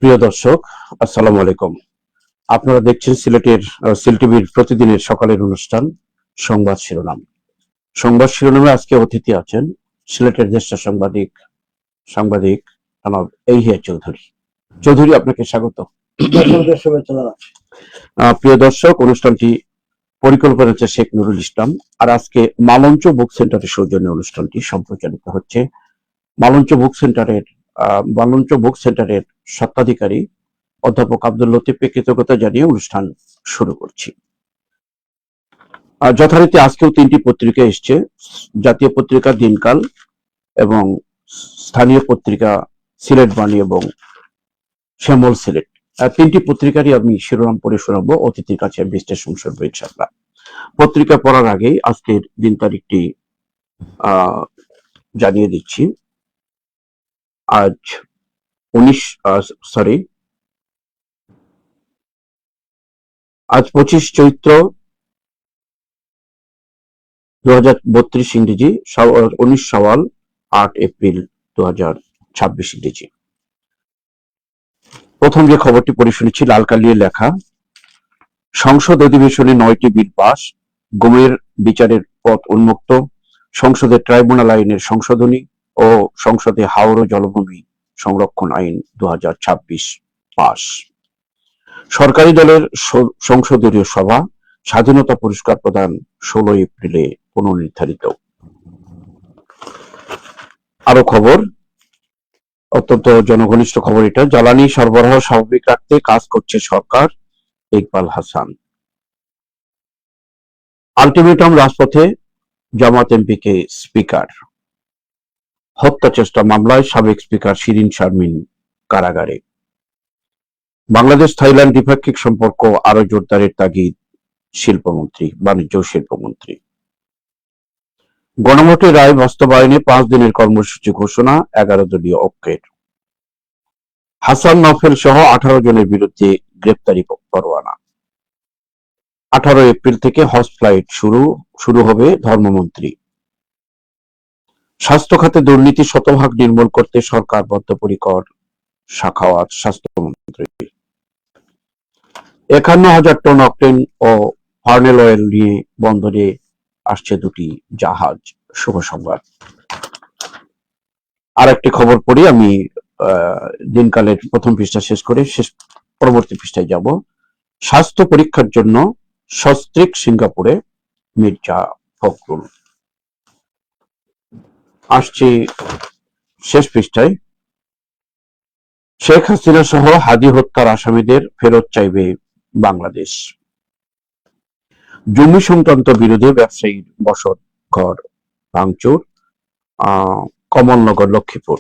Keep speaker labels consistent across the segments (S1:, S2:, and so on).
S1: প্রিয় দর্শক, আসসালামু আলাইকুম। আপনারা দেখছেন সিল টিভির প্রতিদিনের সকালের অনুষ্ঠান সংবাদ শিরোনাম। সংবাদ শিরোনামে আজকে অতিথি আছেন সিলেটের জ্যেষ্ঠ সাংবাদিক জনাব এহিয়া চৌধুরী। চৌধুরী, আপনাকে স্বাগত। প্রিয় দর্শক, অনুষ্ঠানটি পরিকল্পনা হচ্ছে শেখ নুরুল ইসলাম। আর আজকে মালঞ্চ বুক সেন্টারের সৌজন্যে অনুষ্ঠানটি সম্প্রচারিত হচ্ছে। মালঞ্চ বুক সেন্টারের স্বত্বাধিকারী অধ্যাপক আব্দুল লতিফকে কৃতজ্ঞতা জানিয়ে অনুষ্ঠান শুরু করছি। যথারীতি আজকেও 3টি পত্রিকা এসছে, জাতীয় পত্রিকা দিনকাল এবং স্থানীয় পত্রিকা সিলেট বাণী এবং শ্যামল সিলেট। 3টি পত্রিকারই আমি শিরোনাম পড়ে শোনাবো, অতিথির কাছে বিশ্লেষণ শুনবো ইনশাআল্লাহ। পত্রিকা পড়ার আগেই আজকের দিন তারিখটি জানিয়ে দিচ্ছি। আজ 25 চৈত্র 2032 ইংরেজি, 19 শাওয়াল 8 এপ্রিল 2026 ইংরেজি। প্রথম যে খবরটি পড়ে শুনেছি, লাল কালিয়ে লেখা, সংসদ অধিবেশনে 9টি বিল পাস, গুমের বিচারের পথ উন্মুক্ত, সংসদে ট্রাইব্যুনাল আইনের সংশোধনী ও সংসদে হাওর জলভূমি সংরক্ষণ আইন 2026 পাস। সরকারি দলের সংসদীয় সভা, স্বাধীনতা পুরস্কার প্রদান 16 এপ্রিলে পুনর্নির্ধারিত। আরো খবর, অত্যন্ত জনঘনিষ্ঠ খবর এটা, জ্বালানি সরবরাহ স্বাভাবিক রাখতে কাজ করছে সরকার, ইকবাল হাসান। আলটিমেটাম রাজপথে, জামাত এমপিকে স্পিকার। হত্যা চেষ্টা মামলায় সাবেক স্পিকার শিরিন শারমিন কারাগারে। বাংলাদেশ থাইল্যান্ড দ্বিপাক্ষিক সম্পর্ক আরো জোরদারের তাগিদ বাণিজ্য ও শিল্পমন্ত্রী। গণভোটের রায় বাস্তবায়নে 5 দিনের কর্মসূচি ঘোষণা, 11 দলীয় ঐক্যের। হাসান নওফেল সহ 18 জনের বিরুদ্ধে গ্রেপ্তারি পরোয়ানা। 18 এপ্রিল থেকে হজ ফ্লাইট শুরু হবে, ধর্মমন্ত্রী। স্বাস্থ্য খাতে দুর্নীতি শতভাগ নির্মূল করতে সরকার বদ্ধপরিকর, সাখাওয়াত স্বাস্থ্যমন্ত্রী। 51,000 টন অকটেন ও ফার্নেল অয়েল নিয়ে বন্দরে আসছে 2টি জাহাজ, শুভ সংবাদ। আর একটি খবর পড়ি আমি, দিনকালের প্রথম পৃষ্ঠা শেষ করে পরবর্তী পৃষ্ঠায় যাব। স্বাস্থ্য পরীক্ষার জন্য সস্ত্রীক সিঙ্গাপুরে, মির্জা ফখরুল। আসছি শেষ পৃষ্ঠায়, শেখ হাসিনা সহ হাদি হত্যার আসামিদের ফেরত চাইবে বাংলাদেশ। জমি সংক্রান্ত বিরোধে ব্যবসায়ীর বসত ঘর ভাঙচুর, কমলনগর লক্ষ্মীপুর।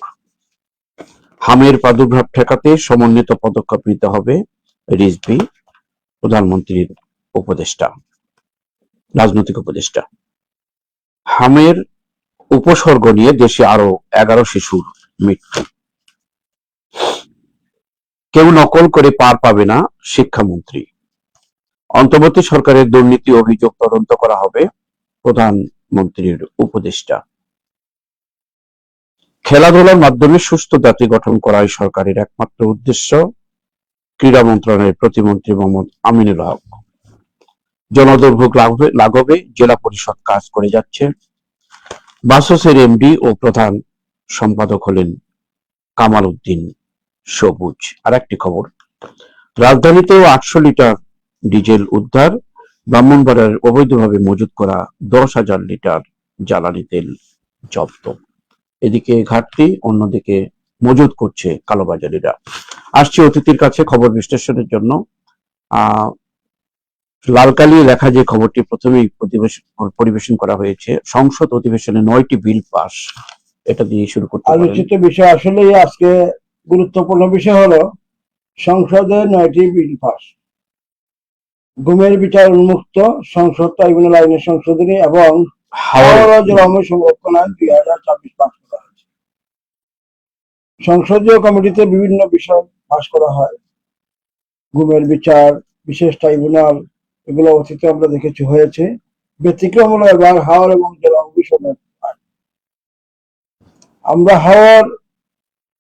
S1: হামের প্রাদুর্ভাব ঠেকাতে সমন্বিত পদক্ষেপ নিতে হবে, রিজভী প্রধানমন্ত্রীর রাজনৈতিক উপদেষ্টা। হামের উপসর্গ নিয়ে দেশে আরো 11 শিশুর মৃত্যু। কেউ নকল করে পার পাবে না, শিক্ষামন্ত্রী। অন্তর্বর্তী সরকারের দুর্নীতি অভিযোগ তদন্ত করা হবে, প্রধানমন্ত্রীর উপদেষ্টা। খেলাধুলার মাধ্যমে সুস্থ জাতি গঠন করাই সরকারের একমাত্র উদ্দেশ্য, ক্রীড়া মন্ত্রণালয়ের প্রতিমন্ত্রী মোহাম্মদ আমিনুল হক। জনদুর্ভোগ লাঘবে জেলা পরিষদ কাজ করে যাচ্ছে। বাসসের এমডি ও প্রধান সম্পাদক হলেন কামাল উদ্দিন সবুজ। আর একটি খবর, রাজধানীতেও 800 লিটার ডিজেল উদ্ধার, ব্রাহ্মণবাড়িয়ার অবৈধভাবে মজুত করা 10,000 লিটার জ্বালানি তেল জব্দ। এদিকে ঘাটতি, অন্যদিকে মজুত করছে কালোবাজারিরা। আসছে অতিথির কাছে খবর বিশ্লেষণের জন্য। লালকালি লেখা যে খবরটি প্রথমেই পরিবেশন করা হয়েছে, সংসদ অধিবেশনে 9টি বিল পাস, এটা দিয়ে শুরু করতে পারেন।
S2: আলোচিত বিষয় আসলে আজকে গুরুত্বপূর্ণ বিষয় হলো সংসদে 9টি বিল পাস, গুমের বিচার উন্মুক্ত, সংসদ ট্রাইব্যুনাল আইনের সংশোধনী এবং হাওড়া জলভূমি সংরক্ষণ আইন 2026 পাস করা হয়েছে। সংসদীয় কমিটিতে বিভিন্ন বিষয় পাস করা হয়, গুমের বিচার, বিশেষ ট্রাইব্যুনাল, এগুলো অতীতে আমরা দেখেছি হয়েছে। ব্যতিক্রম হলো এবার হাওড় এবং জলভূমি সংরক্ষণ আইন। আমরা হাওড়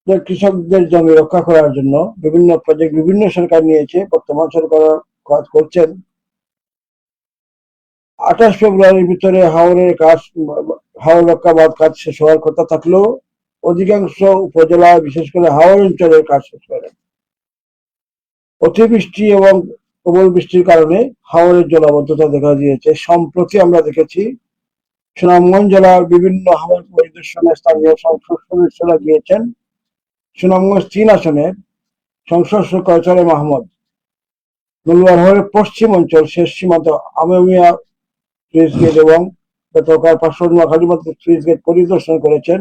S2: যে কৃষকদের জমি রক্ষা করার জন্য বিভিন্ন প্রজেক্ট বিভিন্ন সরকার নিয়েছে, বর্তমান সরকার কাজ করছেন। 28 ফেব্রুয়ারির ভিতরে হাওর রক্ষা বাঁধ কাজ শেষ হওয়ার কথা থাকলেও অধিকাংশ উপজেলা বিশেষ করে হাওর অঞ্চলের কাজ শেষ করে। অতিবৃষ্টি এবং প্রবল বৃষ্টির কারণে হাওরের জলাবদ্ধতা দেখা দিয়েছে। সম্প্রতি আমরা দেখেছি সুনামগঞ্জ জেলার বিভিন্ন হাওর পরিদর্শনে স্থানীয় সংসদ সদস্যরা গিয়েছেন। সুনামগঞ্জ 3 আসনের সংসদ সদস্য কয়চরে মাহমুদ নলুয়ার হাওরের পশ্চিম অঞ্চল শেষ সীমান্ত আমিয়া সুইচ গেট এবং বেতকার পার্শ্ববর্তী নোয়াখালীর মধ্যে সুইচ গেট পরিদর্শন করেছেন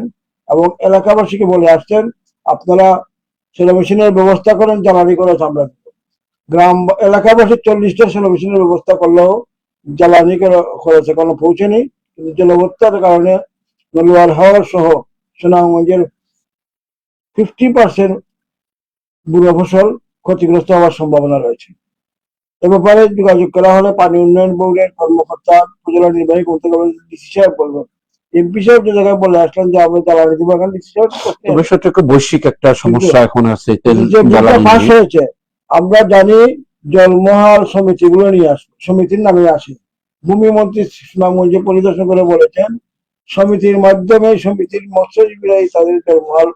S2: এবং এলাকাবাসীকে বলে আসছেন, আপনারা সেলো মেশিনের ব্যবস্থা করেন, জ্বালানি করে আমরা দেব। গ্রাম এলাকাবাসী 40টা সেলো মেশিনের ব্যবস্থা করলেও জ্বালানি খরচে কোনো পৌঁছেনি। কিন্তু জলবদ্ধতার কারণে নলুয়ার হাওর সহ সুনামগঞ্জের 50% বুড়ো ফসল ক্ষতিগ্রস্ত হওয়ার সম্ভাবনা রয়েছে। এ ব্যাপারে যোগাযোগ করা হলে পানি উন্নয়ন বোর্ডের কর্মকর্তা উপজেলা নির্বাহী ডিসি সাহেব বলবেন। এমপি সাহেব যে জায়গায় বলে আসলেন যে আমরা জ্বালানি দিব, এখন ডিসি সাহেব
S1: বিষয়টা বৈশ্বিক একটা সমস্যা এখন আছে, তেল জ্বালানি
S2: ফাঁস হয়েছে। আমরা জানি জলমহাল সমিতিগুলো নিয়ে আসবে, সমিতির নামে আসে। ভূমিমন্ত্রী সুনামগঞ্জে পরিদর্শন করে বলেছেন সমিতির মাধ্যমে সমিতির মৎস্যজীবীরাই তাদের জলমহাল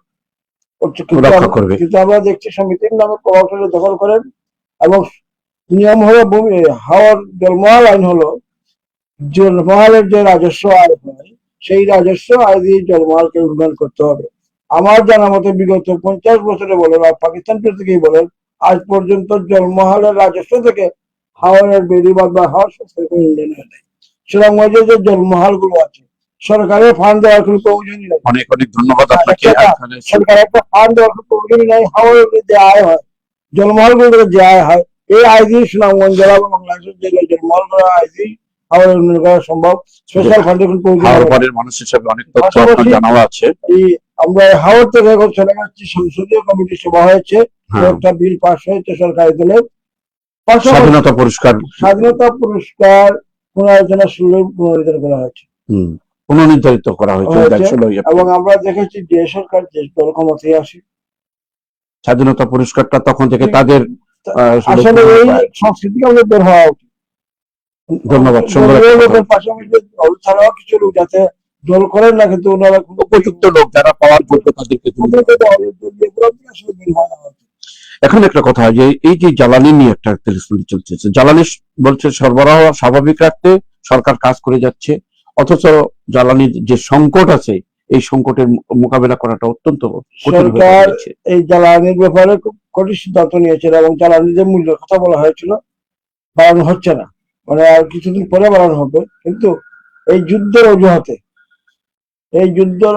S1: রক্ষা করবে।
S2: কিন্তু আমরা দেখছি সমিতির নামে প্রভাবশালী দখল করেন এবং নিয়ম হলো হাওর জলমহাল আইন হলো জলমহালের যে রাজস্ব আয় হয় সেই রাজস্ব আয় দিয়ে জলমহালকে উন্নয়ন করতে হবে। আমার জানা মতে বিগত 50 বছরে বলেন আর পাকিস্তান থেকেই বলেন আজ পর্যন্ত জলমহালের রাজস্ব থেকে হাওরের বেড়িবাঁধ বা হাওর উন্নয়ন হয় নাই। সুনামগঞ্জের যে জলমহাল গুলো আছে সরকারের ফান্ড দেওয়ার কোনো প্রয়োজনই নেই।
S1: অনেক অনেক ধন্যবাদ আপনাকে।
S2: সরকারের একটা ফান্ড দেওয়ার কোনো প্রয়োজনই নাই। হাওরের যে আয় হয়, জলমহল গুলো যে আয় হয়, এই আয় দিয়ে সুনামগঞ্জ জেলা এবং বাংলাদেশের যে জলমহল করা আয় দিয়ে হাওরের উন্নয়ন করা সম্ভব। স্পেশাল ফান্ডের কোনো প্রয়োজন
S1: হাওরের মানুষ হিসেবে অনেক তথ্য আপনার জানাও আছে।
S2: এই আমরা হাওর থেকে এখন চলে যাচ্ছি, সংসদীয় কমিটি সভা হয়েছে, একটা বিল পাস হয়েছে সরকারি দলের
S1: স্বাধীনতা পুরস্কার
S2: পুনরালোচনা পুনর্নির্ধারণ করা হয়েছে,
S1: পুনর্নির্ধারিত করা হয়েছে
S2: এবং আমরা দেখেছি যে সরকার যে দল ক্ষমতায় আসে
S1: স্বাধীনতা পুরস্কারটা তখন থেকে তাদের
S2: আসলে এই সংস্কৃতিকে আমাদের বের হওয়া উচিত।
S1: ধন্যবাদ।
S2: লোকের পাশাপাশি দল ছাড়াও কিছু লোক যাতে দল করেন না, কিন্তু ওনারা
S1: উপযুক্ত লোক যারা পাওয়ার যোগ্য তাদেরকে। এখন একটা কথা যে এই যে জ্বালানি নিয়ে একটা টেলিফোন চলতেছে, জ্বালানি বলছে সরবরাহ স্বাভাবিক রাখতে সরকার কাজ করে যাচ্ছে, অথচ জ্বালানির যে সংকট আছে এই সংকটের মোকাবেলা করাটা অত্যন্ত কঠিন হয়ে পড়েছে।
S2: এই জ্বালানির ব্যাপারে খুব কঠিন সিদ্ধান্ত নিয়েছিল এবং জ্বালানির যে মূল্যের কথা বলা হয়েছিল বাড়ানো হচ্ছে না, মানে আর কিছুদিন পরে বাড়ানো হবে। কিন্তু এই যুদ্ধের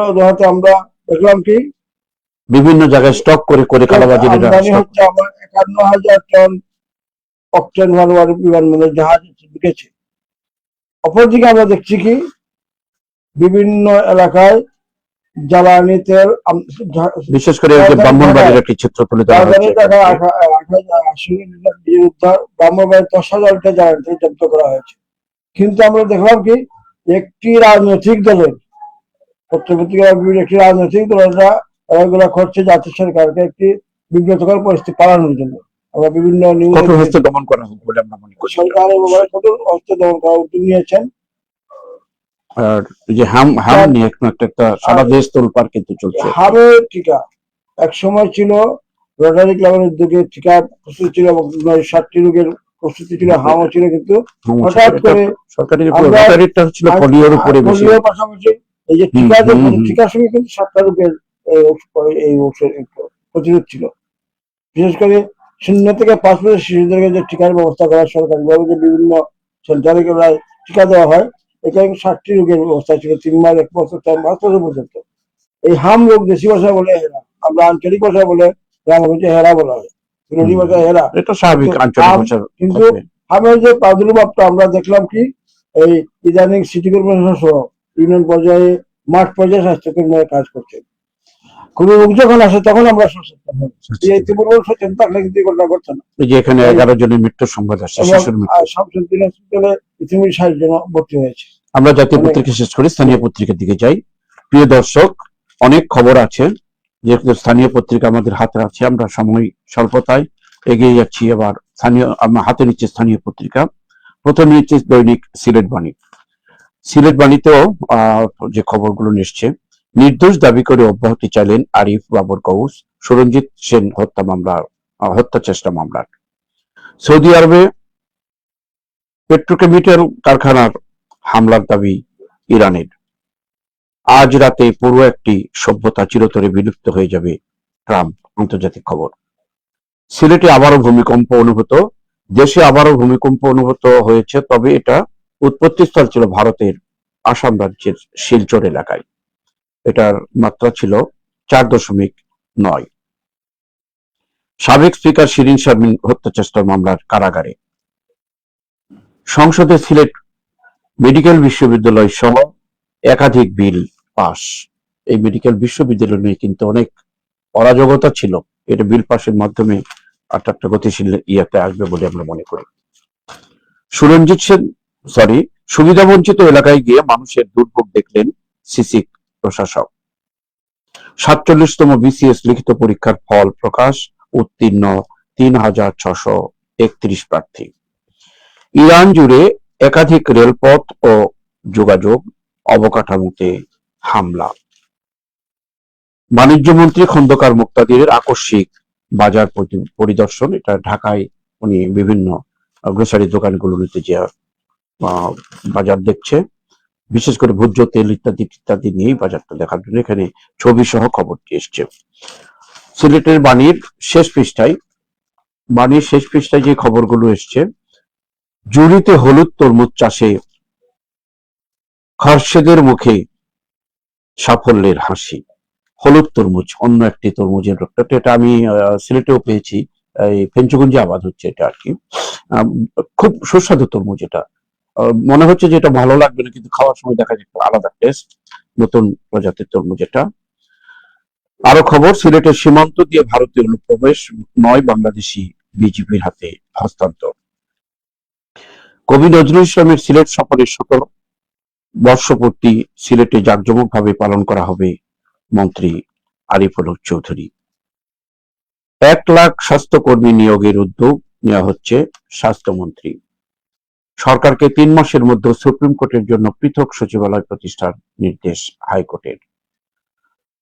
S2: অজুহাতে আমরা দেখলাম কি
S1: বিভিন্ন জায়গায় স্টক করে করে কালোবাজারি
S2: হচ্ছে। আমার 51,000 টন অকটেন বিমানবন্দর জাহাজ ঢুকেছে। অপরদিকে আমরা দেখছি কি বিভিন্ন এলাকায় জ্বালানি তেল,
S1: বিশেষ করে ব্রাহ্মণবাড়ির একটি চিত্র তুলে ধরা হয়েছে।
S2: ব্রাহ্মণবাড়ির 10,000 লিটার জ্বালানি তেল জব্দ করা হয়েছে। কিন্তু আমরা দেখলাম কি একটি রাজনৈতিক দলের একটি রাজনৈতিক দলেরা এগুলা করছে জাতীয় সরকারকে একটি বিব্রতকর পরিস্থিতি পালানোর জন্য। আমরা বিভিন্ন
S1: কঠোর হস্তে দমন করা হোক বলে আমরা মনে করি।
S2: সরকার কঠোর হস্তে দমন করার উদ্যোগ নিয়েছেন।
S1: আর যে হাম নিয়ে একটা সারা দেশ তোলপাড় কিন্তু চলছে।
S2: হামের টিকা এক সময় ছিল রোটারি ক্লাবের উদ্যোগে টিকা প্রস্তুত ছিল এবং 60টি রোগের প্রস্তুতি ছিল, হামও ছিল। কিন্তু হঠাৎ করে সরকারি রোটারিটা ছিল পোলিওর উপরে বেশি, পোলিওর পাশাপাশি এই যে টিকার সঙ্গে কিন্তু 7টা রোগের এই প্রতিরোধ ছিল। বিশেষ করে 0 থেকে 5 বছর শিশুদেরকে যে টিকার ব্যবস্থা করা সরকারিভাবে যে বিভিন্ন সেন্টারে টিকা দেওয়া হয়, এখানে 60টি রোগের ব্যবস্থা ছিল 3 মাস 1 বছর 4 মাস পর্যন্ত। এই হাম রোগ দেশি ভাষায় বলে হেরা, আমরা আঞ্চলিক ভাষায় বলে গ্রামগঞ্জে হেরা বলা হয়, বিরোধী ভাষায় হেরা, এটা স্বাভাবিক আঞ্চলিক ভাষা। কিন্তু হামের যে প্রাদুর্ভাবটা আমরা দেখলাম কি এই ইদানিং সিটি কর্পোরেশন সহ ইউনিয়ন পর্যায়ে মাঠ পর্যায়ে স্বাস্থ্যকর্মীরা কাজ করছে। কোন রোগ যখন আসে তখন আমরা সচেতন হই, সচেতন থাকলে কিন্তু এগুলো করছে না।
S1: এই যে এখানে 11 জনের মৃত্যুর সংবাদ আসছে, শিশুর মৃত্যু।
S2: শামসুদ্দিন হসপিটালে ইতিমধ্যে 60 জন ভর্তি হয়েছে।
S1: আমরা জাতীয় পত্রিকা শেষ করে স্থানীয় পত্রিকার দিকে যাই। প্রিয় দর্শক, অনেক খবর আছে, যেহেতু স্থানীয় পত্রিকা আমাদের হাতে আছে, আমরা সময় স্বল্পতায় এগিয়ে যাচ্ছি। এবার স্থানীয় আমার হাতে নিচ্ছে স্থানীয় পত্রিকা। প্রথম নিচ্ছে দৈনিক সিলেট বাণী। সিলেট বাণীতেও যে খবরগুলো এসছে, নির্দোষ দাবি করে অব্যাহতি চাইলেন আরিফ বাবর কৌস সুরঞ্জিত সেন হত্যা মামলার হত্যা চেষ্টা মামলার। সৌদি আরবে পেট্রোকেমিক্যাল কারখানার হামলার দাবি ইরানের। আজ রাতে পুরো একটি সভ্যতা চিরতরে বিলুপ্ত হয়ে যাবে, ট্রাম্প। আন্তর্জাতিক খবর, সিলেটে আবারও ভূমিকম্প অনুভূত। দেশে আবারও ভূমিকম্প অনুভূত হয়েছে, তবে এটা উৎপত্তিস্থল ছিল ভারতের আসাম রাজ্যের শিলচর এলাকায়। এটার মাত্রা ছিল 4.9। সাবেক স্পিকার শিরিন শারমিন হত্যা চেষ্টার মামলার কারাগারে। সংসদে সিলেট মেডিকেল বিশ্ববিদ্যালয় সহ একাধিক বিল পাস। এই মেডিকেল বিশ্ববিদ্যালয় নিয়ে কিন্তু অনেক অরাজকতা ছিল, এটা বিল পাসের মাধ্যমে একটা গতিশীল ইয়াতে আসবে বলে আমরা মনে করি। সুরঞ্জিত সেন সুবিধাবঞ্চিত এলাকায় গিয়ে মানুষের দুর্ভোগ দেখলেন সিসি প্রশাসক। 47তম বিসিএস লিখিত পরীক্ষার ফল প্রকাশ, উত্তীর্ণ 3631 প্রার্থী। ইরান জুড়ে একাধিক রেলপথ ও যোগাযোগ অবকাঠামোতে হামলা। বাণিজ্য মন্ত্রী খন্দকার মুক্তাদিরের আকস্মিক বাজার পরিদর্শন। এটা ঢাকায় উনি বিভিন্ন গ্রোসারি দোকানগুলোতে যে বাজার দেখছে, বিশেষ করে ভোজ্য তেল ইত্যাদি ইত্যাদি নিয়েই বাজারটা দেখার জন্য এখানে ছবি সহ খবরটি এসছে। সিলেটের বাণীর শেষ পৃষ্ঠায় যে খবরগুলো এসছে, জুড়িতে হলুদ তরমুজ চাষে খরশেদের মুখে সাফল্যের হাসি। হলুদ তরমুজ, অন্য একটি তরমুজের রোগটা, এটা আমি সিলেটেও পেয়েছি, এই ফেঞ্চুগঞ্জে আবাদ হচ্ছে এটা আর কি। খুব সুস্বাদু তরমুজ এটা। মনে হচ্ছে যে এটা ভালো লাগবে না, কিন্তু খাওয়ার সময় দেখা যায় আলাদা টেস্ট, নতুন প্রজাতির তরমুজ এটা। আরো খবর, সিলেটের সীমান্ত দিয়ে ভারতীয় অনুপ্রবেশ, 9 বাংলাদেশি বিজিবির হাতে হস্তান্তর। কবি নজরুল ইসলামের সিলেট সফরের 17 বর্ষপূর্তি সিলেটে জাঁকজমকভাবে পালন করা হবে, মন্ত্রী আরিফুল হক চৌধুরী। 1 লাখ স্বাস্থ্যকর্মী নিয়োগের উদ্যোগ নেওয়া হচ্ছে, স্বাস্থ্যমন্ত্রী। সরকারকে 3 মাসের মধ্যে সুপ্রিম কোর্টের জন্য পৃথক সচিবালয় প্রতিষ্ঠার নির্দেশ হাইকোর্টের।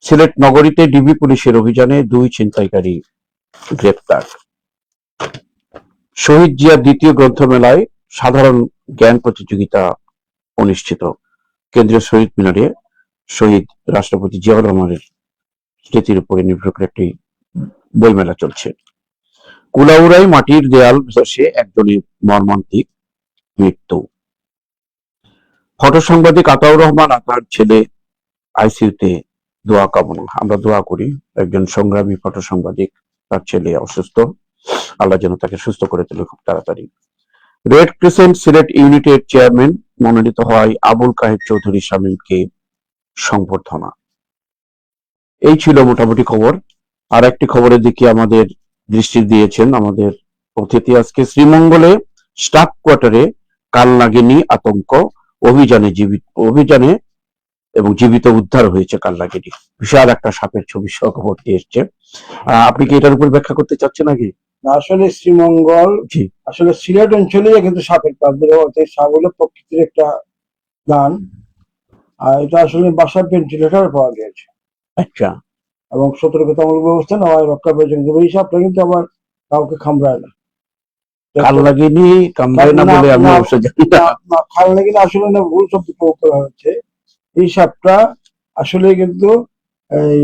S1: সিলেট নগরীতে ডিবি পুলিশের অভিযানে 2 ছিনতাইকারী গ্রেপ্তার। শহীদ জিয়া দ্বিতীয় গ্রন্থমেলায় সাধারণ জ্ঞান প্রতিযোগিতা অনুষ্ঠিত। কেন্দ্রীয় শহীদ মিনারে শহীদ রাষ্ট্রপতি জিয়াউর রহমানের স্মৃতির উপরে নির্ভর করে একটি বইমেলা চলছে। কুলাউড়ায় মাটির দেয়াল ধসে একজনের মর্মান্তিক মৃত্যু। ফটো সাংবাদিক আতাউর রহমান আতার ছেলে আইসিইউতে, দোয়া কামনা। আমরা দোয়া করি, একজন সংগ্রামী ফটো সাংবাদিক, তার ছেলে অসুস্থ, আল্লাহ যেন তাকে সুস্থ করে তোলে খুব তাড়াতাড়ি। রেড ক্রিসেন্ট সিলেট ইউনিটের চেয়ারম্যান মনোনীত হয় আবুল কাহের চৌধুরী শামীমকে সংবর্ধনা। এই ছিল মোটামুটি খবর। আর একটি খবরের দিকে আমাদের দৃষ্টি দিয়েছেন আমাদের অতিথি আজকে। শ্রীমঙ্গলে স্টাফ কোয়ার্টারে কালনাগিনী আতঙ্ক, অভিযানে এবং জীবিত উদ্ধার হয়েছে কালনাগিনী। বিশাল একটা সাপের ছবি সহ খবরটি এসছে। আপনি কি এটার উপর ব্যাখ্যা করতে চাচ্ছেন নাকি?
S2: আসলে শ্রীমঙ্গল,
S1: জি,
S2: আসলে সিলেট অঞ্চলে কিন্তু সাপের প্রাদুর্ভাব হচ্ছে। সাপ হলো প্রকৃতির একটা দান, আর এটা আসলে বাসার ভেন্টিলেটর পাওয়া গিয়েছে
S1: আচ্ছা।
S2: এবং সতর্কতামূলক ব্যবস্থা নেওয়া রক্ষা পেয়েছেন, কিন্তু এই সাপটা কিন্তু আবার কাউকে কামড়ায় না।
S1: কালনাগিনী কামড়ায় না বলে আমি অবশ্য জানি না।
S2: কালনাগিনী আসলে না, ভুল শব্দ প্রয়োগ করা হচ্ছে। এই সাপটা আসলে কিন্তু এই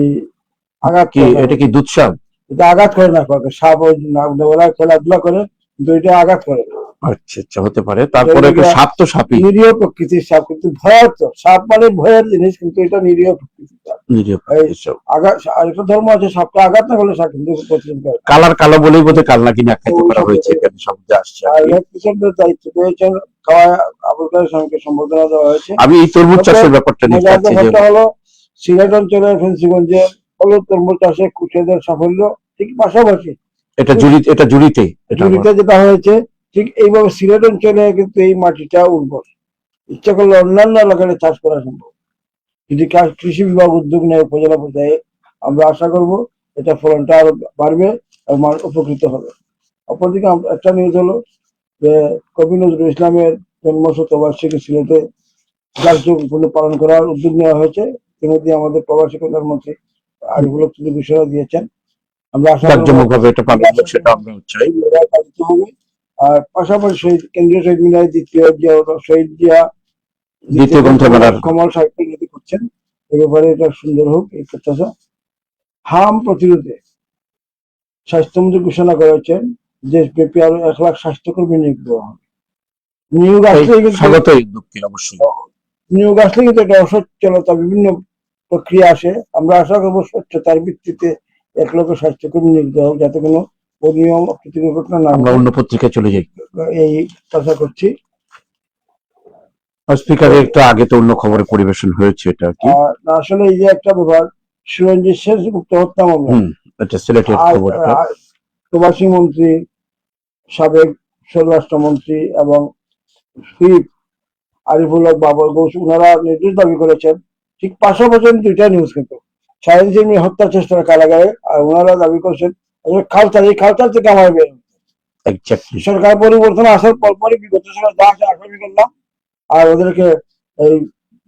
S2: আঘাত
S1: কি এটা কি দুধ সাপ?
S2: এটা আঘাত করে না, সাপ ওই ওরা খেলাধুলা করে, কিন্তু এটা আঘাত করে না।
S1: আচ্ছা আচ্ছা, হতে পারে। তারপরে সাপ তো সাপই,
S2: নিরীহ প্রকৃতির সাপ, কিন্তু ভয়াত্মক। সাপ মানে ভয়ের জিনিস, কিন্তু এটা নিরীহ প্রকৃতির সাপ। আরেকটা ধর্ম আছে, সাপটা আঘাত না করলে সাপ কিন্তু প্রতিরোধ করে।
S1: কালার কালো বলেই বোধহয় কালনাগিনী আখ্যায়িত করা হয়েছে, এখানে শব্দ আসছে।
S2: দায়িত্ব পেয়েছেন, আবুল কাহের স্বামীকে সম্বর্ধনা দেওয়া হয়েছে।
S1: আমি এই তরমুজ চাষের ব্যাপারটা নিয়ে চাচ্ছি যে
S2: হলো সিলেট অঞ্চলের ফেন্সিগঞ্জে হলুদ তরমুজ চাষে কুশেদের সাফল্য ঠিক পাশাপাশি
S1: এটা জুড়িতে
S2: যেটা হয়েছে, ঠিক এইভাবে সিলেট অঞ্চলে কিন্তু এই মাটিটা উর্বর। ইচ্ছা করলে অন্যান্য এলাকায় চাষ করা সম্ভব, যদি কৃষি বিভাগ উদ্যোগ নেয় উপজেলা পর্যায়ে, আমরা আশা করব এটা ফলনটা আরো বাড়বে এবং মানুষ উপকৃত হবে। অপরদিকে একটা নিউজ হলো যে কবি নজরুল ইসলামের জন্মশতবার্ষিকী সিলেটে জাঁকজমকপূর্ণ পালন করার উদ্যোগ নেওয়া হয়েছে। ইতিমধ্যে আমাদের প্রবাসী প্রধানমন্ত্রী আরিফুল হক বিষয় দিয়েছেন। আমরা আশা করব
S1: জাঁকজমকভাবে এটা পালন হবে, সেটা আমরা চাই।
S2: পালিত হবে। আর পাশাপাশি কেন্দ্রীয় শহীদ মিনারে দ্বিতীয় শহীদ জিয়া
S1: দ্বিতীয় গ্রন্থমেলার
S2: কমল সাহিত্য নীতি করছেন, এ ব্যাপারে এটা সুন্দর হোক এই প্রত্যাশা। হাম প্রতিরোধে স্বাস্থ্যমন্ত্রী ঘোষণা করেছেন দেশব্যাপী আরো 1 লাখ স্বাস্থ্যকর্মী নিয়োগ দেওয়া হবে। নিয়োগ আসলে
S1: স্বাগত এই উদ্যোগকে অবশ্যই।
S2: নিয়োগ আসলে কিন্তু এটা অসচ্ছলতা বিভিন্ন প্রক্রিয়া আসে। আমরা আশা করবো স্বচ্ছতার ভিত্তিতে 1 লক্ষ স্বাস্থ্যকর্মী নিয়োগ দেওয়া হোক, যাতে কোনো অনিয়ম অপ্রীতিকর ঘটনা না
S1: আমরা অন্য পত্রিকায় চলে যাই,
S2: এই আশা করছি।
S1: স্পিকারের একটা আগে তো অন্য খবরে পরিবেশন হয়েছে এটা কি।
S2: আসলে এই যে একটা ব্যাপার, সুরঞ্জিত সেনগুপ্ত হত্যা মামলা,
S1: এটা সিলেটের খবর।
S2: প্রবাসী মন্ত্রী, সাবেক স্বরাষ্ট্রমন্ত্রী এবং হুইপ আরিফুল হক বাবর ঘোষ ওনারা নির্দেশ দাবি করেছেন। ঠিক পাশাপাশি দুইটা নিউজ কিন্তু সায়েন্স জিমি হত্যার চেষ্টার কারাগারে, আর ওনারা দাবি করছেন খালচার, এই খালচার থেকে আমার বের সরকার পরিবর্তন আসার পরপরই বিগত সময় যা আছে আসামি করলাম আর ওদেরকে এই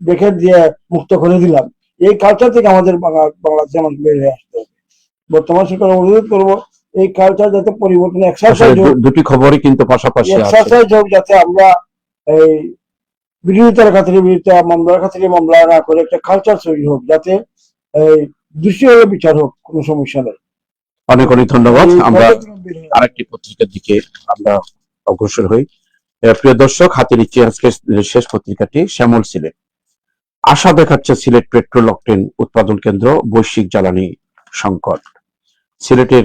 S2: ব্রেকেট দিয়ে মুক্ত করে দিলাম। এই কালচার থেকে আমাদের বাংলাদেশে আমাদের বের হয়ে আসতে হবে। বর্তমান সরকার অনুরোধ করবো এই কালচার যাতে পরিবর্তন এক্সারসাইজ হোক,
S1: দুটি খবরই কিন্তু পাশাপাশি
S2: এক্সারসাইজ হোক, যাতে আমরা এই বিরোধিতার খাতিরে বিরোধিতা, মামলার খাতিরে মামলা না করে একটা কালচার তৈরি হোক, যাতে এই দৃষ্টি হলে বিচার হোক, কোনো সমস্যা নেই।
S1: অনেক অনেক ধন্যবাদ। আমরা আরেকটি পত্রিকার দিকে আমরা অগ্রসর হই। প্রিয় দর্শক, হাতের ইতিহাসের শেষ পত্রিকাটি শ্যামল সিলেট। আশা দেখাচ্ছে সিলেট পেট্রোল অকটেন উৎপাদন কেন্দ্র, বৈশ্বিক জ্বালানি সংকট। সিলেটের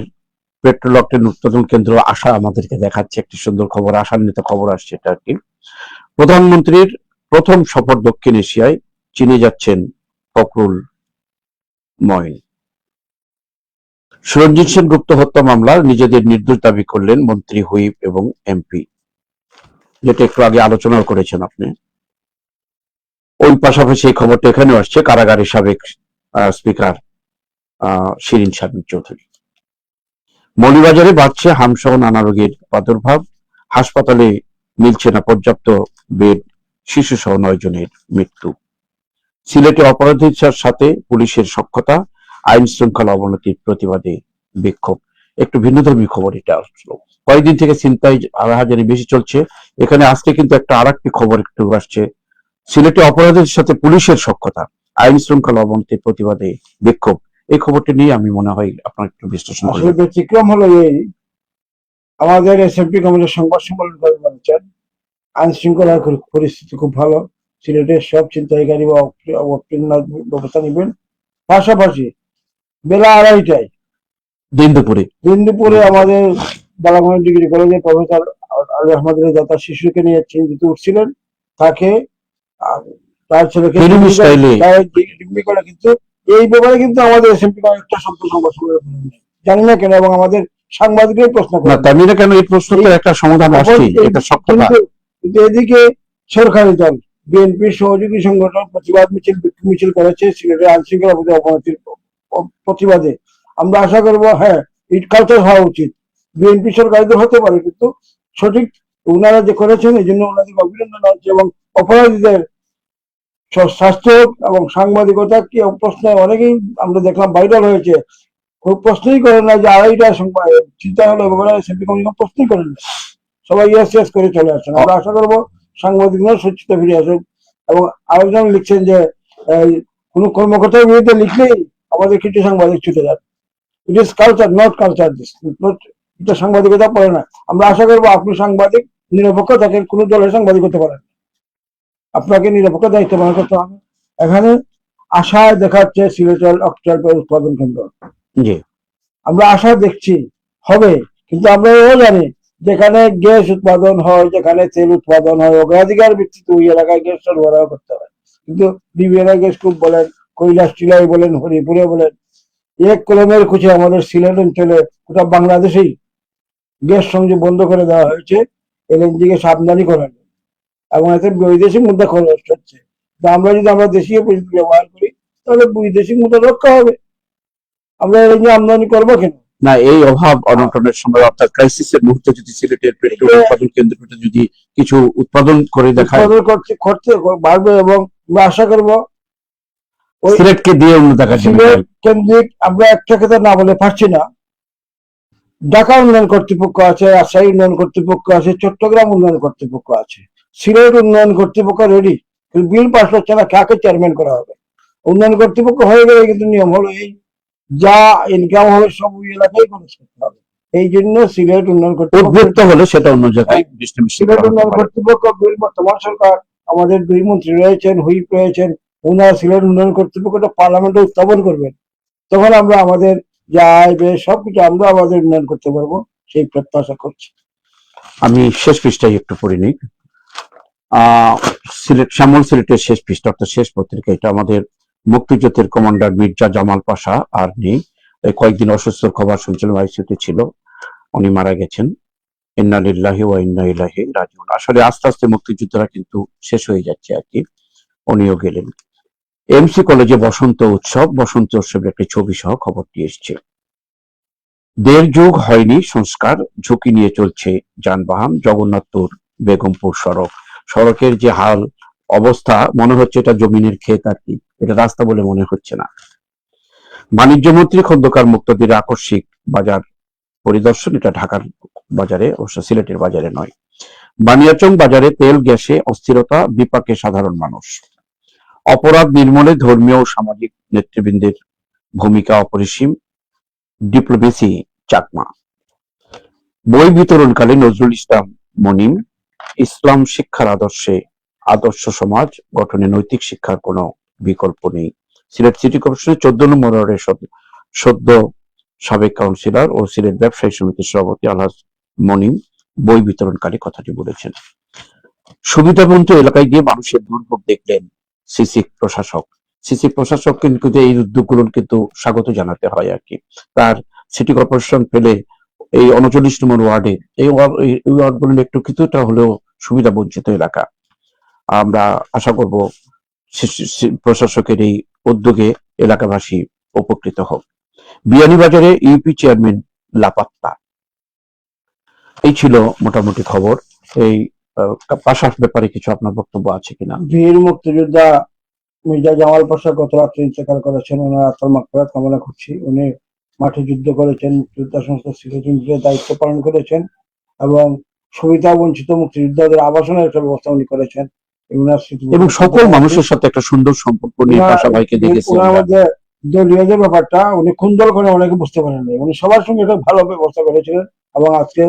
S1: পেট্রোল অকটেন উৎপাদন কেন্দ্র আশা আমাদেরকে দেখাচ্ছে একটি সুন্দর খবর, আশান্বিত খবর আসছে এটা আর কি। প্রধানমন্ত্রীর প্রথম সফর দক্ষিণ এশিয়ায়, চীনে যাচ্ছেন ফখরুল মঈন। সুরঞ্জিত সেনগুপ্ত হত্যা মামলার নিজেদের নির্দোষ দাবি করলেন মন্ত্রী, হুইপ এবং এমপি, যেটা একটু আগে আলোচনা করেছেন আপনি। ওই পাশাপাশি এই খবরটা এখানেও আসছে, কারাগারের সাবেক স্পিকার শিরিন শারমিন চৌধুরী। মৌলভীবাজারে বাড়ছে হামসহ নানা রোগের প্রাদুর্ভাব, হাসপাতালে মিলছে না পর্যাপ্ত বেড, শিশু সহ 9 জনের মৃত্যু। সিলেটে অপরাধীর সাথে পুলিশের সখ্যতা, আইন শৃঙ্খলা অবনতির প্রতিবাদে বিক্ষোভ। একটু ভিন্নধর্মী খবর এটা আসলো, কয়েকদিন থেকে ছিনতাই হাজারি বেশি চলছে। এখানে আজকে কিন্তু একটা আরেকটি খবর একটু আসছে, সিলেটে অপরাধীর সাথে পুলিশের সখ্যতা, আইন শৃঙ্খলা অবনতির প্রতিবাদে বিক্ষোভ। এই খবরটি নিয়ে আমি মনে হয় আপনার একটু বিশ্লেষণ করবেন।
S2: ব্যতিক্রম হলো এই, আমাদের এসএমপি কমিটির সংবাদ সম্মেলন করে বলেছেন আইন শৃঙ্খলার পরিস্থিতি খুব ভালো, সিলেটের সব ছিনতাইকারী বা ব্যবস্থা নেবেন। পাশাপাশি বেলা 2:30টায় দিন দুপুরে আমাদের বালাগঞ্জ ডিগ্রি কলেজের প্রফেসর আলী আহমদ রেজা তার শিশুকে নিয়ে চিন্তিত উঠছিলেন, তাকে তার ছেলেকে করে, কিন্তু এই ব্যাপারে কিন্তু আমাদের এসএমপি একটা সংবাদ সম্মেলন জানি না কেন, এবং আমাদের সাংবাদিকরাই প্রশ্ন করে জানি না কেন, এই প্রশ্নটা একটা সমাধান আসছে, এটা সত্যতা। কিন্তু এদিকে সরকারি দল বিএনপির সহযোগী সংগঠন প্রতিবাদ মিছিল করেছে সিলেটের আইন শৃঙ্খলা অবনতির প্রতিবাদে। আমরা আশা করবো হ্যাঁ, ইট কালচার হওয়া উচিত। বিএনপি সরকারি দল হতে পারে, কিন্তু সঠিক ওনারা যে করেছেন এই জন্য ওনাদের অভিনন্দন হচ্ছে, এবং অপরাধীদের স্বাস্থ্য এবং সাংবাদিকতা কি প্রশ্ন অনেকেই আমরা দেখলাম ভাইরাল হয়েছে, খুব প্রশ্নই করেন না যে 2:30টায় চিন্তা হলো এসএমপি কমিশন প্রশ্নই করেন না, সবাই ইয়াস করে চলে আসছেন। আমরা আশা করবো সাংবাদিকরা স্বচ্ছতা ফিরে আসুক। এবং আরেকজন লিখছেন যে কোন কর্মকর্তার বিরুদ্ধে লিখলেই আমাদের কিছু সাংবাদিক ছুটে যাবে। It is culture, not culture this, এটা সাংবাদিকতা পড়ে না। আমরা আশা করবো আপনি সাংবাদিক নিরপেক্ষ থাকেন, কোন দলের সাংবাদিক হতে পারেন, আপনাকে নিরপেক্ষ দায়িত্ব পালন করতে হবে। এখানে আশায় দেখাচ্ছে সিলেটের অক্টাল উৎপাদন কেন্দ্র, আমরা আশা দেখছি হবে, কিন্তু আমরা এও জানি যেখানে গ্যাস উৎপাদন হয়, যেখানে তেল উৎপাদন হয়, অগ্রাধিকার ভিত্তিতে ওই এলাকায় গ্যাস সরবরাহ করতে হয়। কিন্তু বিভিন্ন গ্যাস খুব বলেন, কৈলাস টিলাই বলেন, হরিপুরে বলেন, এক কলমের খুঁজে আমাদের সিলেট অঞ্চলে গোটা বাংলাদেশেই গ্যাস সংযোগ বন্ধ করে দেওয়া হয়েছে এলএনজি কে সাবধানী করার জন্য, এবং এতে বৈদেশিক মুদ্রা খরচ হচ্ছে। আমরা যদি দেশীয় প্রযুক্তি ব্যবহার করি তাহলে বৈদেশিক মুদ্রা রক্ষা হবে। আমরা এই যে আমদানি করবো কেন?
S1: না, এই অভাব অনটনের সময় অর্থাৎ ক্রাইসিসের মুহূর্তে যদি সিলেটের পেট্রোল উৎপাদন কেন্দ্রটা যদি কিছু উৎপাদন করে দেখায়,
S2: উৎপাদন করতে বাড়বে এবং আমরা আশা করবো ওই
S1: সিলেটকে দিয়ে অন্য দেখার জন্য।
S2: সিলেট কেন্দ্রিক আমরা একটা কথা না বলে পারছি না। ঢাকা উন্নয়ন কর্তৃপক্ষ আছে, রাজশাহী উন্নয়ন কর্তৃপক্ষ আছে, চট্টগ্রাম উন্নয়ন কর্তৃপক্ষ আছে, সিলেট উন্নয়ন কর্তৃপক্ষ রেডি, কিন্তু বিল পাস হচ্ছে না, কাকে চেয়ারম্যান করা হবে? উন্নয়ন কর্তৃপক্ষ হয়ে গেলে কিন্তু নিয়ম হলো এই যা ইনকাম হবে সব ওই এলাকায় খরচ করতে হবে। এই জন্য সিলেট উন্নয়ন কর্তৃপক্ষ
S1: উদ্বৃত্ত হলে সেটা অন্য জায়গায়
S2: সিলেট উন্নয়ন কর্তৃপক্ষ বিল বর্তমান সরকার আমাদের দুই মন্ত্রী রয়েছেন, হুইপ রয়েছেন, ওনারা সিলেট উন্নয়ন কর্তৃপক্ষটা পার্লামেন্টে উত্থাপন করবেন, তখন আমরা আমাদের যা আয় ব্যয় সবকিছু আমরা আমাদের উন্নয়ন করতে পারবো, সেই প্রত্যাশা করছি।
S1: আমি শেষ পৃষ্ঠায় একটু পড়ে নিই। সিলেট শ্যামল সিলেটের শেষ পৃষ্ঠা অর্থাৎ শেষ পত্রিকা, এটা আমাদের মুক্তিযুদ্ধের কমান্ডার মির্জা জামাল পাশা আর নেই, কয়েকদিন অসুস্থর খবর শুনছিলাম, আইসিইউতে ছিল, উনি মারা গেছেন। ইন্না লিল্লাহি ওয়া ইন্না ইলাইহি রাজিউন। আসলে আস্তে আস্তে মুক্তিযুদ্ধরা কিন্তু শেষ হয়ে যাচ্ছে আর কি, উনিও গেলেন। এমসি কলেজে বসন্ত উৎসবের একটি ছবি সহ খবরটি এসছে। ১.৫ যুগ হয়নি সংস্কার, ঝুঁকি নিয়ে চলছে যানবাহন, জগন্নাথপুর বেগমপুর সড়কের যে হাল অবস্থা, মনে হচ্ছে এটা জমিনের ক্ষেত আর কি, এটা রাস্তা বলে মনে হচ্ছে না। বাণিজ্য মন্ত্রী খন্দকার মুক্তাদির আকস্মিক বাজার পরিদর্শন, এটা ঢাকার বাজারে, অবশ্য সিলেটের বাজারে নয়। বানিয়াচং বাজারে তেল গ্যাসে অস্থিরতা, বিপাকে সাধারণ মানুষ। অপরাধ নির্মূলে ধর্মীয় ও সামাজিক নেতৃবৃন্দের ভূমিকা অপরিসীম, ডিপ্লোমেসি চাকমা। বই বিতরণকালে নজরুল ইসলাম মনিম, ইসলাম শিক্ষার আদর্শ সমাজ গঠনে নৈতিক শিক্ষার কোনো বিকল্প নেই। সিলেট সিটি কর্পোরেশনের 14 নম্বর ওয়ার্ডের সদ্য সাবেক কাউন্সিলর ও সিলেট ব্যবসায়ী সমিতির সভাপতি আলহাজ মনিম বই বিতরণকালে কথাটি বলেছেন। সুবিধাবঞ্চিত এলাকায় গিয়ে মানুষের দুর্ভোগ দেখলেন সিসি প্রশাসক কিন্তু এই উদ্যোগগুলো কিন্তু স্বাগত জানাতে হয় আর কি। তার সিটি কর্পোরেশন পেলে এই 39 নম্বর ওয়ার্ডে এই ওয়ার্ডগুলো একটু কিছুটা হলেও সুবিধা বঞ্চিত এলাকা। আমরা আশা করব প্রশাসকের এই উদ্যোগে এলাকাবাসী উপকৃত হোক। বিয়ানীবাজারে ইউপি চেয়ারম্যান লাপাত্তা। এই ছিল মোটামুটি খবর। এই পাশার ব্যাপারে কিছু আপনার বক্তব্য আছে কিনা?
S2: বীর মুক্তিযোদ্ধা মির্জা জামাল পাশা গত রাত্রে ইন্তেকাল করেছেন, ওনার আত্মার মাগফিরাত কামনা করছি। উনি মাঠে যুদ্ধ করেছেন, মুক্তিযোদ্ধা সংস্থা সিলেটের দায়িত্ব পালন করেছেন এবং সুবিধা বঞ্চিত মুক্তিযোদ্ধাদের আবাসনের একটা ব্যবস্থা উনি করেছেন
S1: এবং সকল মানুষের সাথে একটা সুন্দর সম্পর্ক নিয়ে পাশা ভাইকে দেখেছি।
S2: ওনার মধ্যে দলীয় যে ব্যাপারটা উনি খুন্দল করে অনেকে বুঝতে পারেননি, উনি সবার সঙ্গে একটা ভালো ব্যবস্থা করেছিলেন এবং আজকে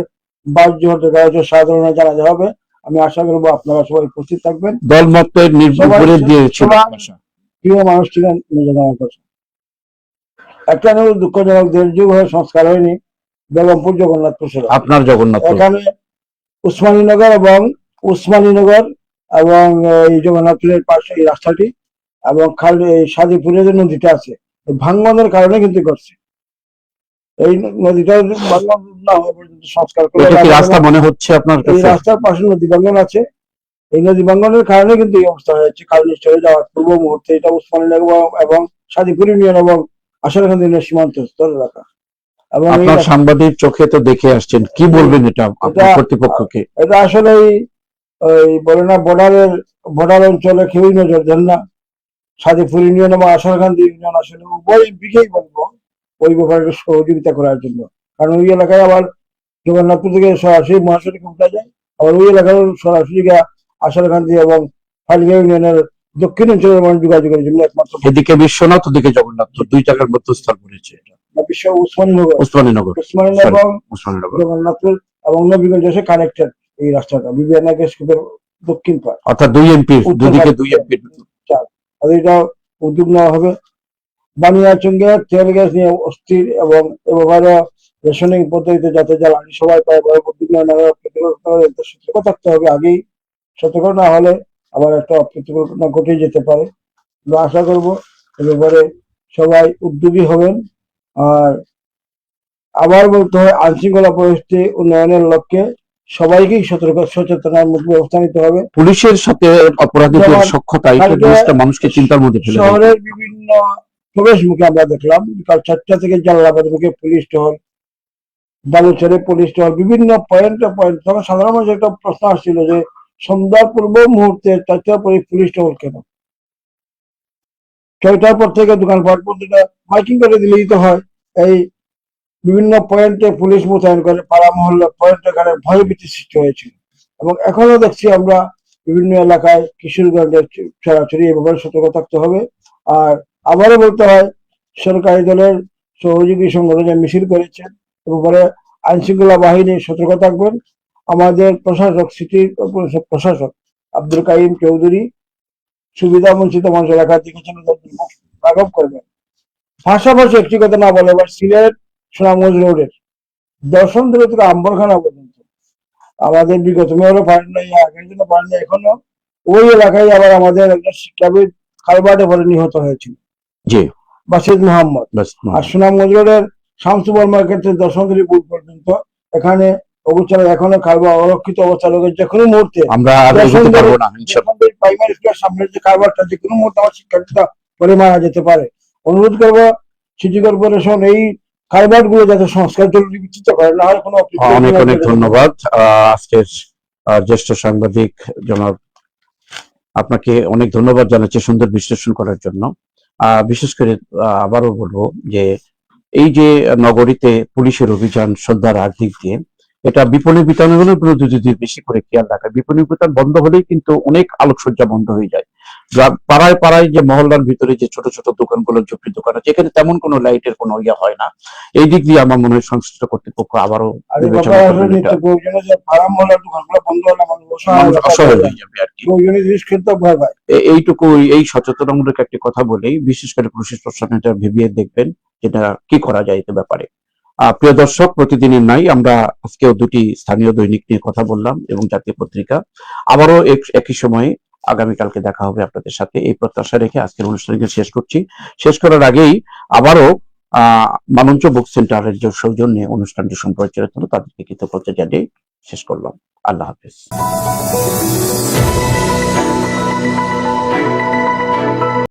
S2: 22 জোহর সাধারণ জানাজা হবে। আমি আশা করবো আপনারা সবাই উপস্থিত থাকবেন।
S1: দলমতের নির্ভরে দিয়েছিল,
S2: প্রিয় মানুষ ছিলেন মির্জা জামাল পাশা। একটা দুঃখজনক 1.5 যুগ হয়ে সংস্কার হয়নি বেগমপুর জগন্নাথপুর সড়ক।
S1: আপনার জগন্নাথপুর
S2: এখানে উসমানীনগর এবং এই জগন্নাথপুরের পাশে এই রাস্তাটি এবং সাদিপুরের যে নদীটা আছে, ভাঙ্গনের কারণে কিন্তু করছে। এই নদীটা ভাঙ্গন না হওয়া পর্যন্ত সংস্কার করে
S1: রাস্তা মনে হচ্ছে আপনার কাছে।
S2: এই রাস্তার পাশে নদী ভাঙ্গন আছে, এই নদী ভাঙ্গনের কারণে কিন্তু এই অবস্থা হয়েছে। কালনিশ্চরে যাওয়ার পূর্ব মুহূর্তে এটা উসমানীনগর এবং সাদিপুর ইউনিয়ন এবং আশারকান্দি সীমান্ত স্তর এলাকা। এবং
S1: আপনার সাংবাদিক চোখে তো দেখে আসছেন, কি বলবেন এটা আপনার কর্তৃপক্ষকে? এটা
S2: আসলে ওই বলে না বর্ডার অঞ্চলে কেউই নজর দেন না। সাদিপুর ইউনিয়ন এবং আশারকান্দি ইউনিয়ন আসলে উভয় দিকেই বলবো ওই ব্যাপারে সহযোগিতা করার জন্য, কারণ ওই এলাকায় আবার জগন্নাথপুর থেকে সরাসরি মহাসড়কে উঠা যায়, আবার ওই এলাকার সরাসরি আশারকান্দি এবং ফালিয়া ইউনিয়নের দক্ষিণ অঞ্চলের মানুষ যোগাযোগের জন্য একমাত্র।
S1: এদিকে বিশ্বনাথ, ওদিকে জগন্নাথপুর, দুই জায়গার মধ্যস্থল পড়েছে। উসমানীনগর জগন্নাথপুর এবং নবীগঞ্জ এসে কানেক্টেড এই রাস্তাটা বিবিআনাকে স্কুপের দক্ষিণ পার, অর্থাৎ দুই এমপি দুদিকে দুই এমপি। এটা উদ্যোগ নেওয়া হবে। বানিয়াচঙ্গে তেল গ্যাস নিয়ে অস্থির এবং এ ব্যাপারে রেশনিং পদ্ধতিতে যাতে জ্বালানি সবাই পায় উদ্যোগ সতর্ক থাকতে হবে। আগেই সতর্ক না হলে আবার একটা অপ্রীতিকর ঘটনা ঘটে যেতে পারে। আমরা আশা করবো এ ব্যাপারে সবাই উদ্যোগী হবেন। আর আবার বলতে হয়, আইনশৃঙ্খলা পরিস্থিতি উন্নয়নের লক্ষ্যে সবাইকেই সচেতনতামূলক ব্যবস্থা নিতে হবে। পুলিশের সাথে অপরাধীদের সখ্যতা, এই জিনিসটা মানুষকে চিন্তার মধ্যে ফেলে দেয়।
S2: শহরের বিভিন্ন প্রবেশ মুখে আমরা দেখলাম বিকাল 4টা থেকে জালালাবাদ মুখে পুলিশ টহল, বালুচরে পুলিশ টহল, বিভিন্ন পয়েন্টে পয়েন্ট। তখন সাধারণ মানুষের একটা প্রশ্ন আসছিল যে সন্ধ্যার পূর্ব মুহূর্তে 4টার পরে পুলিশ টহল কেন? 6টার পর থেকে দোকানপাট পর্যন্ত মাইকিং করে দিলেই তো হয়। এই বিভিন্ন পয়েন্টে পুলিশ মোতায়েন করে পাড়া মহল্লা পয়েন্ট এখানে ভয়ভীতি সৃষ্টি হয়েছিল। এবং এখনো দেখছি আমরা বিভিন্ন এলাকায় কিশোরগঞ্জের ছড়াছড়ি এ ব্যাপারে সতর্ক থাকতে হবে। আর আবারও বলতে হয়, সরকারি দলের সহযোগী সংগঠনে মিছিল করেছেন এ ব্যাপারে আইন শৃঙ্খলা বাহিনী সতর্ক থাকবেন। আমাদের প্রশাসক সিটি প্রশাসক আব্দুল কাইম চৌধুরী সুবিধা বঞ্চিত মানুষ এলাকা থেকে লাঘব করবেন। পাশাপাশি একটি কথা না বলে এবার সিলেট সুনামগঞ্জ রোডের দর্শন থেকে আম্বরখানা পর্যন্ত আমাদের বিগত মেয়রও পারেন নাই, আগের জন্য পারেন নাই, এখনো ওই এলাকায় আবার আমাদের একজন শিক্ষাবিদ খালবাটে পরে নিহত হয়েছিল,
S1: জি
S2: বাসিদ মোহাম্মদ। আর সুনামগঞ্জ রোডের শামসুবর মার্কেটের দর্শন থেকে বুথ পর্যন্ত এখানে অবচালক এখনো খালবা অরক্ষিত অবচালকের যে কোনো মুহূর্তে
S1: আমরা আর এগোতে পারবো না ইনশাআল্লাহ।
S2: প্রাইমারি স্কুলের সামনের যে কারবারটা যে কোনো মুহূর্তে আমার শিক্ষার্থীরা পরে মারা যেতে পারে। অনুরোধ করবো সিটি কর্পোরেশন এই কারবার গুলো যাতে সংস্কার জরুরি ভিত্তিতে করে, না হয় কোনো
S1: অনেক অনেক ধন্যবাদ। আজকের জ্যেষ্ঠ সাংবাদিক জনাব, আপনাকে অনেক ধন্যবাদ জানাচ্ছি সুন্দর বিশ্লেষণ করার জন্য। বিশেষ করে আবারও বলবো যে এই যে নগরীতে পুলিশের অভিযান সন্ধ্যার আগ দিক দিয়ে, এটা বিপণী বিতানের প্রতি যদি বেশি করে খেয়াল রাখা, বিপণী বিতান বন্ধ হলেই কিন্তু অনেক আলোকসজ্জা বন্ধ হয়ে যায়। পাড়ায় পাড়ায় যে মহল্লার ভিতরে যে ছোট ছোট দোকানগুলো, ঝুপড়ি দোকান আছে, এখানে তেমন কোনো লাইটের কোনো ইয়ে হয় না। এই দিক দিয়ে আমার মনে হয় সংশ্লিষ্ট কর্তৃপক্ষ আবারও বিবেচনা করবেন। অসহায় হয়ে যাবে আর কি। এইটুকু এই সচেতনামূলক একটি কথা বলেই বিশেষ করে প্রশাসন এটা ভেবে দেখবেন যেটা কি করা যায় এতে ব্যাপারে। প্রিয় দর্শক, প্রতিদিনের নাই আমরা আজকেও দুটি স্থানীয় দৈনিক নিয়ে কথা বললাম এবং জাতীয় পত্রিকা। আবারও একই সময়ে আগামীকালকে দেখা হবে আপনাদের সাথে, এই প্রত্যাশা রেখে আজকের অনুষ্ঠানকে শেষ করছি। শেষ করার আগেই আবারও মানঞ্চ বুক সেন্টারের যে সৌজন্যে অনুষ্ঠানটি সম্প্রচারিত হলো তাদেরকে কৃতজ্ঞতা জানিয়ে শেষ করলাম। আল্লাহ হাফেজ।